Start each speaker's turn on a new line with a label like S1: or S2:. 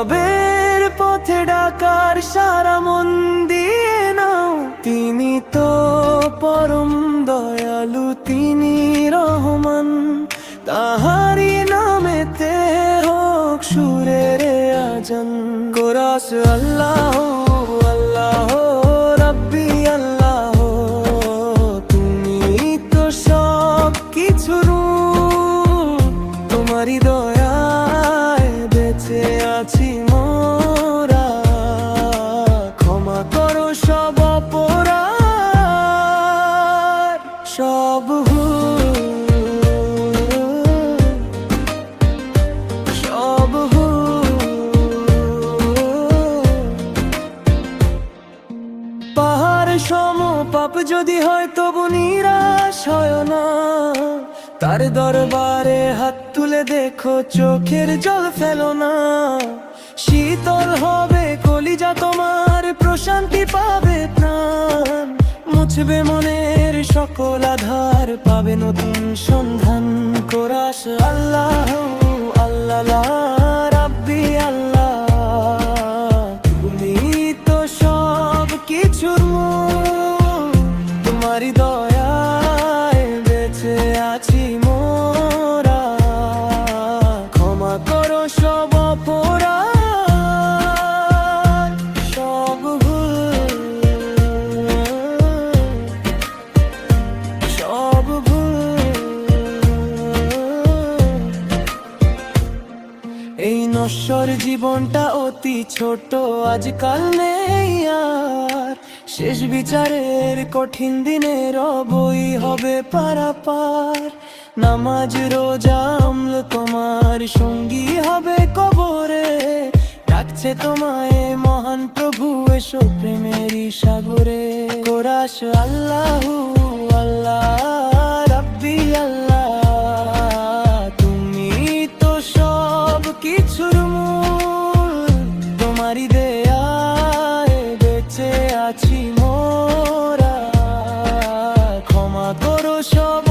S1: রবের পথে ডাকার সারা মন দিয়ে নাও। তিনি তো পরম দয়ালু, তিনি রহমান, তাহারি নামেতে হোক সুরের আজান। কোরাস আল্লাহ আল্লাহ রাব্বি আল্লাহ, তুমি তো সব কিছুর, তোমারই দয়ায় বেঁচে আছি মোরা। ক্ষমা করো সব অপরাধ, সব সব পাহাড় সম পাপ যদি হয় তবু নিরাশ হয় না। তার দরবারে হাত তুলে দেখো, চোখের জল ফেলো না। শীতল হবে কলিজা তোমার, প্রশান্তি পাবে প্রাণ। মুছবে মনের সকল আধার, পাবে নতুন সন্ধান। কোরাস আল্লাহ আল্লাহ রাব্বি আল্লাহ, তুমি তো সব কিছুর মূল, তোমারই দয়ায় বেঁচে আছি মোরা। ক্ষমা করো সব অপরাধ, সব ভুল, সব ভুল। এই নশ্বর জীবনটা অতি ছোট, আজকাল নেই আর। শেষ বিচারের কঠিন দিনে রবই হবে পারাপার। নামাজ রোজা আমল তোমার সঙ্গী হবে কবরে। ডাকছে তোমায় মহান প্রভু, এসো প্রেমেরই সাগরে। কোরাস আল্লাহ আল্লাহ রাব্বি আল্লাহ, তুমি তো সব কিছুর মূল, তোমারই দেয়ায় বেঁচে আছি মোরা। ক্ষমা করো সব